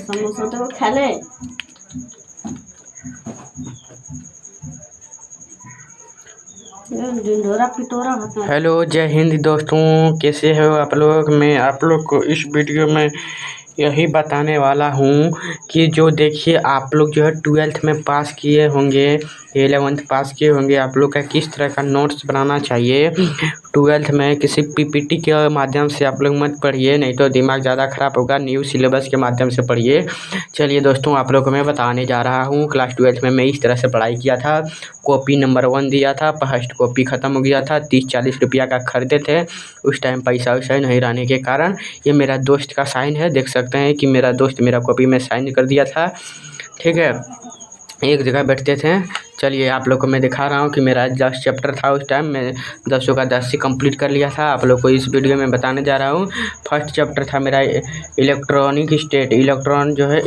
समोसा तो खा ले। ढिंढोरा पिटोरा होता है। हेलो, जय हिंद दोस्तों, कैसे हो आप लोग। मैं आप लोग को इस वीडियो में यही बताने वाला हूँ कि जो देखिए आप लोग जो है 12th में पास किए होंगे, 11th पास किए होंगे, आप लोग का किस तरह का नोट्स बनाना चाहिए 12th में। किसी पीपीटी के माध्यम से आप लोग मत पढ़िए, नहीं तो दिमाग ज़्यादा ख़राब होगा। न्यू सिलेबस के माध्यम से पढ़िए। चलिए दोस्तों, आप लोग को मैं बताने जा रहा हूँ। क्लास 12th में मैं इस तरह से पढ़ाई किया था। कॉपी नंबर 1 दिया था, फर्स्ट कॉपी ख़त्म हो गया था, 30-40 रुपया का खरीदे थे। उस टाइम पैसा वैसा नहीं रहने के कारण ये मेरा दोस्त का साइन है, देख सकते हैं कि मेरा दोस्त मेरा कॉपी में साइन कर दिया था। ठीक है, एक जगह बैठते थे। चलिए आप लोग को मैं दिखा रहा हूँ कि मेरा 10 चैप्टर था। उस टाइम मैं 10 का 10 ही कंप्लीट कर लिया था। आप लोग को इस वीडियो में बताने जा रहा हूँ। फर्स्ट चैप्टर था मेरा इलेक्ट्रॉनिक स्टेट, इलेक्ट्रॉन जो है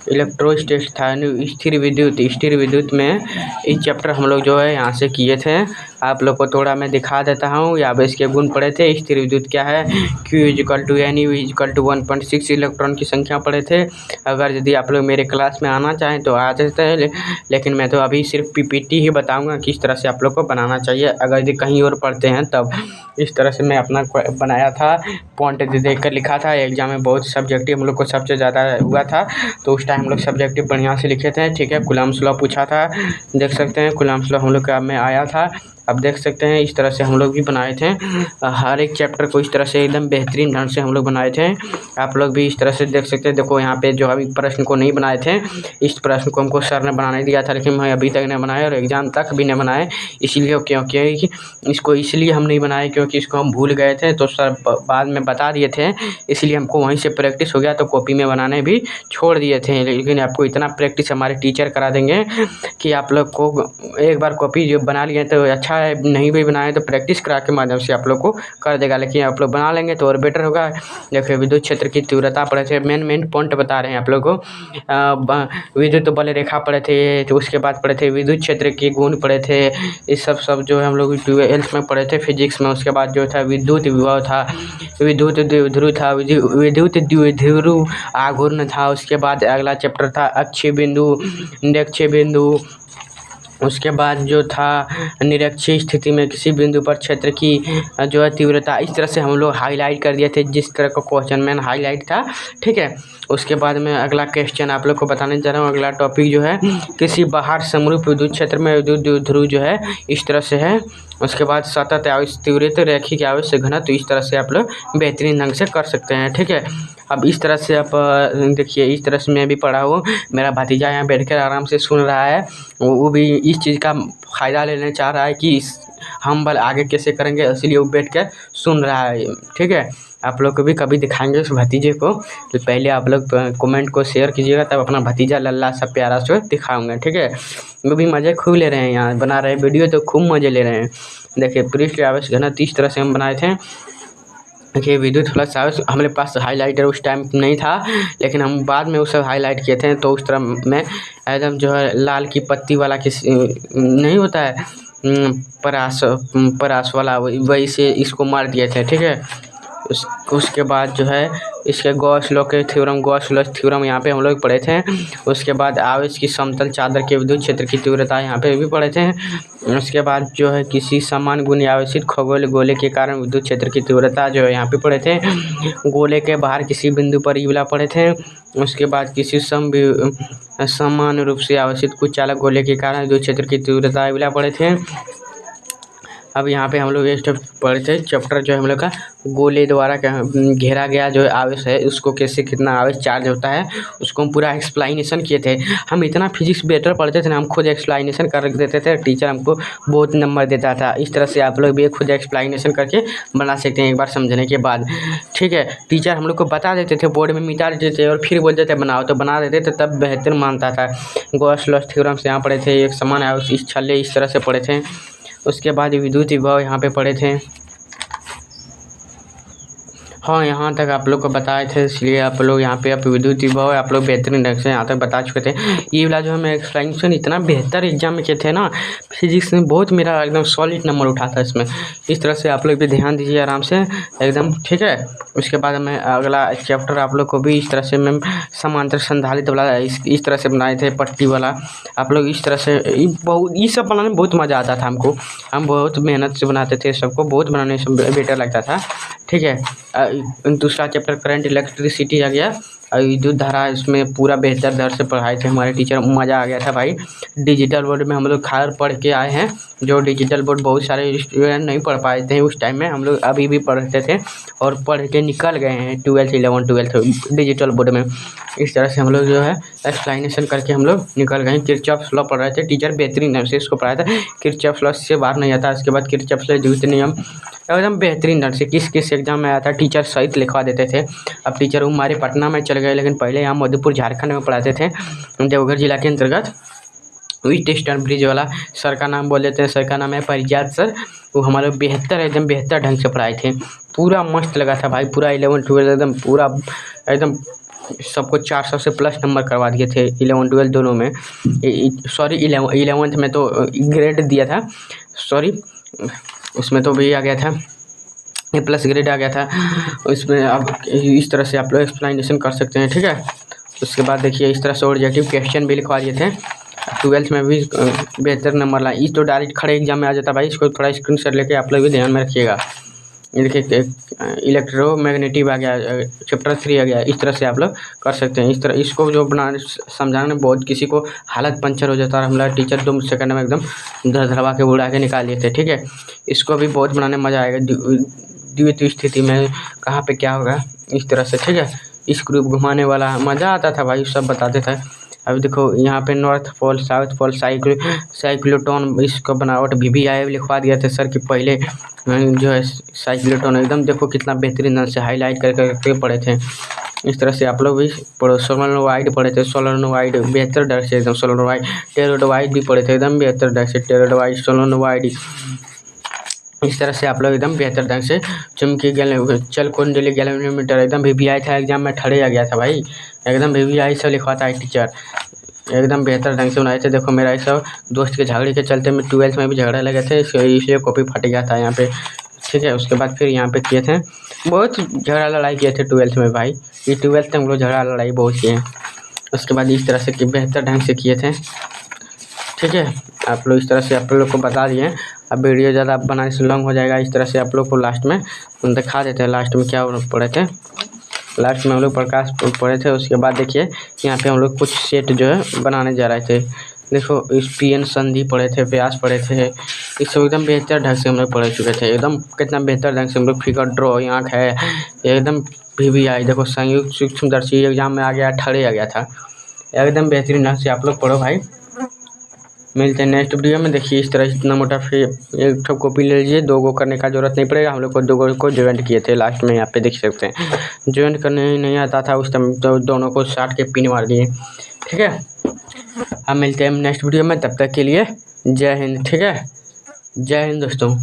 इलेक्ट्रोस्टेट था, स्थिर विद्युत में इस चैप्टर हम लोग जो है यहाँ से किए थे। आप लोग को थोड़ा मैं दिखा देता हूँ। यहाँ पे इसके गुण पढ़े थे। स्थिर विद्युत क्या है, Q = N, U = 1.6 इलेक्ट्रॉन की संख्या पढ़े थे। अगर यदि आप लोग मेरे क्लास में आना चाहें तो आ सकते हैं, लेकिन मैं तो अभी सिर्फ पीपीटी ही बताऊँगा किस तरह से आप लोग को बनाना चाहिए। अगर यदि कहीं और पढ़ते हैं तब इस तरह से मैं अपना बनाया था, पॉइंट देख कर लिखा था। एग्जाम में बहुत सब्जेक्टिव हम लोग को सबसे ज़्यादा हुआ था, तो उस टाइम हम लोग सब्जेक्टिव बढ़िया से लिखे थे। ठीक है, कूलम्ब्स लॉ पूछा था, देख सकते हैं कूलम्ब्स लॉ हम लोग का में आया था। अब देख सकते हैं इस तरह से हम लोग भी बनाए थे। हर एक चैप्टर को इस तरह से एकदम बेहतरीन ढंग से हम लोग बनाए थे। आप लोग भी इस तरह से देख सकते हैं। देखो यहाँ पे जो अभी प्रश्न को नहीं बनाए थे, इस प्रश्न को हमको सर ने बनाने दिया था, लेकिन मैं अभी तक नहीं बनाए और एग्ज़ाम तक भी नहीं बनाए। इसीलिए क्योंकि इसको इसलिए हम नहीं बनाए क्योंकि इसको हम भूल गए थे, तो सर बाद में बता दिए थे, इसलिए हमको वहीं से प्रैक्टिस हो गया, तो कॉपी में बनाने भी छोड़ दिए थे। लेकिन आपको इतना प्रैक्टिस हमारे टीचर करा देंगे कि आप लोग को एक बार कॉपी जो बना लिए तो अच्छा है, नहीं भी बनाए तो प्रैक्टिस करा के माध्यम से आप लोग को कर देगा। लेकिन आप लोग बना लेंगे तो और बेटर होगा। देखिए विद्युत क्षेत्र की तीव्रता पढ़े थे, मेन पॉइंट बता रहे हैं आप लोग को। विद्युत बल रेखा पढ़े थे, तो उसके बाद पढ़े थे विद्युत क्षेत्र के गुण पढ़े थे। ये सब जो है हम लोग 12th में पढ़े थे फिजिक्स में। उसके बाद जो था विद्युत विभव था, विद्युत द्विध्रुव था, विद्युत द्विध्रुव आघूर्ण था। उसके बाद अगला चैप्टर था अक्षीय बिंदु, निरक्षीय बिंदु। उसके बाद जो था निरक्षीय स्थिति में किसी बिंदु पर क्षेत्र की जो है तीव्रता, इस तरह से हम लोग हाईलाइट कर दिए थे, जिस तरह का क्वेश्चन में हाईलाइट था। ठीक है, उसके बाद में अगला क्वेश्चन आप लोग को बताने जा रहा हूँ। अगला टॉपिक जो है किसी बाहर समरूप विद्युत क्षेत्र में विद्युत द्विध्रुव जो है इस तरह से है। उसके बाद सतत आवेश तीव्रता रैखिक आवेश घनत्व, तो इस तरह से आप लोग बेहतरीन ढंग से कर सकते हैं। ठीक है, अब इस तरह से आप देखिए, इस तरह से मैं भी पढ़ा हूँ। मेरा भतीजा यहाँ बैठकर आराम से सुन रहा है, वो भी इस चीज़ का फ़ायदा लेना चाह रहा है कि हम बल आगे कैसे करेंगे, इसलिए वो बैठ कर सुन रहा है। ठीक है, आप लोग को भी कभी दिखाएंगे उस भतीजे को, तो पहले आप लोग कमेंट को शेयर कीजिएगा, तब अपना भतीजा लल्ला सा प्यारा से दिखाऊंगा। ठीक है, वो भी मज़े खूब ले रहे हैं, यहाँ बना रहे वीडियो तो खूब मज़े ले रहे हैं। देखिए पृष्ठ आवेश घनत्व इस तरह से हम बनाए थे। देखिए विद्युत फ्लक्स आवेश, हमारे पास हाईलाइटर उस टाइम नहीं था, लेकिन हम बाद में उसे हाईलाइट किए थे। तो उस तरह में एकदम जो है लाल की पत्ती वाला नहीं होता है, परास वाला, वही से इसको मार दिए थे। ठीक है, उसके बाद जो है इसके गॉस लॉ के थ्योरम, गॉस लॉ थ्योरम यहाँ पे हम लोग पढ़े थे। उसके बाद आवेश की समतल चादर के विद्युत क्षेत्र की तीव्रता यहाँ पे भी पढ़े थे। उसके बाद जो है किसी समान गुण आवेशित खगोल गोले के कारण विद्युत क्षेत्र की तीव्रता जो है यहाँ पे पढ़े थे। गोले के बाहर किसी बिंदु पर ई वाला पढ़े थे। उसके बाद किसी समान रूप से आवेशित कुछ चालक गोले के कारण विद्युत क्षेत्र की तीव्रता वाला पढ़े थे। अब यहाँ पे हम लोग ये पढ़े थे चैप्टर जो है हम लोग का गोले द्वारा घेरा गया जो आवेश है, उसको कैसे कितना आवेश चार्ज होता है, उसको हम पूरा एक्सप्लेनेशन किए थे। हम इतना फिजिक्स बेटर पढ़ते थे ना, हम खुद एक्सप्लेनेशन कर देते थे, टीचर हमको बहुत नंबर देता था। इस तरह से आप लोग भी खुद एक्सप्लेनेशन करके बना सकते हैं एक बार समझने के बाद। ठीक है, टीचर हम लोग को बता देते थे, बोर्ड में मिटा देते थे और फिर बोलते थे बनाओ, तो बना देते थे, तब बेहतर मानता था। गॉस लॉ थ्योरम से यहाँ पढ़े थे, एक समान आवेश इस छल्ले इस तरह से पढ़े थे। उसके बाद विद्युत विभव यहाँ पे पढ़े थे। हाँ, यहाँ तक आप लोग को बताए थे, इसलिए आप लोग यहाँ पे आप विद्युत विभाग आप लोग बेहतरीन ढंग से यहाँ तक बता चुके थे। ये वाला जो हमें एक्सप्लेनेशन इतना बेहतर एग्जाम में किए थे ना, फिजिक्स में बहुत मेरा एकदम सॉलिड नंबर उठा था इसमें। इस तरह से आप लोग भी ध्यान दीजिए आराम से एकदम, ठीक है। उसके बाद मैं अगला चैप्टर आप लोग को भी इस तरह से मैं समांतर संधारित्र वाला इस तरह से बनाए थे, पट्टी वाला। आप लोग इस तरह से ये सब बनाने में बहुत मज़ा आता था हमको। हम बहुत मेहनत से बनाते थे, सबको बहुत बनाने से बेटर लगता था, ठीक है। दूसरा चैप्टर करंट इलेक्ट्रिसिटी आ गया और विद्युत धारा, इसमें पूरा बेहतर दर से पढ़ाए थे हमारे टीचर, मज़ा आ गया था भाई। डिजिटल बोर्ड में हम लोग खार पढ़ के आए हैं, जो डिजिटल बोर्ड बहुत सारे स्टूडेंट नहीं पढ़ पाए थे उस टाइम में, हम लोग अभी भी पढ़ते थे और पढ़ के निकल गए हैं 11th डिजिटल बोर्ड में। इस तरह से हम लोग जो है एक्सप्लेनेशन करके हम लोग निकल गए। किरचॉफ लॉ पढ़ रहे थे, टीचर बेहतरीन ढंग से इसको पढ़ाया था। किरचॉफ लॉ से बाहर नहीं आता। इसके बाद किरचॉफ लॉ द्वितीय नियम एकदम बेहतरीन ढंग से किस एग्जाम में आया था, टीचर सहित लिखवा देते थे। अब टीचर हमारे पटना में चल गए, लेकिन पहले यहाँ मधुपुर झारखंड में पढ़ाते थे, देवघर जिला के अंतर्गत। ईस्ट ईस्टर्न ब्रिज वाला सर का नाम बोल देते हैं, सर का नाम है परिजात सर। वो हमारे एकदम बेहतर ढंग से पढ़ाए थे, पूरा मस्त लगा था भाई। पूरा 11th-12th एकदम पूरा एकदम सबको 400 से प्लस नंबर करवा दिए थे 11th-12th दोनों में। सॉरी 11th में तो ग्रेड दिया था, सॉरी उसमें तो भी आ गया था A+ ग्रेड आ गया था उसमें। अब इस तरह से आप लोग एक्सप्लेनेशन कर सकते हैं, ठीक है। उसके बाद देखिए इस तरह से ऑब्जेक्टिव क्वेश्चन भी लिखवा दिए थे। 12th में भी बेहतर नंबर ला। इस तो डायरेक्ट खड़े एग्जाम में आ जाता भाई, इसको थोड़ा स्क्रीनशॉट लेके आप लोग भी ध्यान में रखिएगा। ये देखिए इलेक्ट्रोमैग्नेटिक आ गया, चैप्टर 3 आ गया। इस तरह से आप लोग कर सकते हैं। इस तरह इसको जो समझाने में बहुत किसी को हालत पंचर हो जाता है, हमारा टीचर 2 सेकंड में एकदम धड़वा के उड़ा के निकाल लिए थे, ठीक है। इसको भी बहुत बनाने में मज़ा आएगा। द्वितीय स्थिति में कहाँ पे क्या होगा, इस तरह से, ठीक है। स्क्रू घुमाने वाला मज़ा आता था भाई, सब बताते थे। अभी देखो यहाँ पे नॉर्थ पोल, साउथ पोल, साइक्लोटॉन, इसका बनावट VVI लिखवा दिया था सर कि पहले जो है साइक्लोटॉन एकदम देखो कितना बेहतरीन ढंग से हाईलाइट करके पढ़े थे। इस तरह से आप लोग भी पढ़ो। सोलेनोइड पढ़े थे, सोलेनोइड बेहतर ढंग से एकदम सोलेनोइड। टेरोडोइड भी पढ़े थे एकदम बेहतर ढंग से, टेरोडोइड, सोलेनोइड। इस तरह से आप लोग एकदम बेहतर ढंग से चुंबकीय चल कुंडली गैल्वेनोमीटर एकदम VVI था, एग्जाम में ठड़े आ गया था भाई, एकदम VVI से लिखवाता है टीचर, एकदम बेहतर ढंग से बनाए थे। देखो मेरा ऐसा दोस्त के झगड़े के चलते मैं 12th में भी झगड़ा लगे थे, इसलिए कॉपी फट गया था यहाँ पे, ठीक है। उसके बाद फिर यहाँ पे किए थे, बहुत झगड़ा लड़ाई किए थे 12th में भाई। ये 12th तक हम लोग झगड़ा लड़ाई बहुत किए हैं। उसके बाद इस तरह से बेहतर ढंग से किए थे, ठीक है। आप लोग इस तरह से आप लोग को बता दिए। अब वीडियो ज़्यादा बनाने से लॉन्ग हो जाएगा। इस तरह से आप लोग को लास्ट में दिखा देते हैं लास्ट में क्या पढ़े थे। लास्ट में हम लोग प्रकाश पढ़े थे। उसके बाद देखिए यहाँ पे हम लोग कुछ सेट जो है बनाने जा रहे थे। देखो इस PN संधि पढ़े थे, व्यास पढ़े थे, इस सब एकदम बेहतर ढंग से हम लोग पढ़ चुके थे। एकदम कितना बेहतर ढंग से हम लोग फिगर ड्रॉ आँख है एकदम VVI देखो संयुक्त सूक्ष्मदर्शी एग्जाम में आ गया, ठड़े आ गया था, एकदम बेहतरीन ढंग से आप लोग पढ़ो भाई। मिलते हैं नेक्स्ट वीडियो में। देखिए इस तरह इतना मोटा फिर एक ठो कॉपी ले लीजिए, 2 गो करने का जरूरत नहीं पड़ेगा। हम लोग को 2 गो को ज्वाइंट किए थे लास्ट में, यहाँ पे देख सकते हैं। ज्वाइंट करने नहीं आता था उस टाइम, तो दोनों को साट के पिन मार दिए, ठीक है। हम मिलते हैं नेक्स्ट वीडियो में, तब तक के लिए जय हिंद, ठीक है। जय हिंद दोस्तों।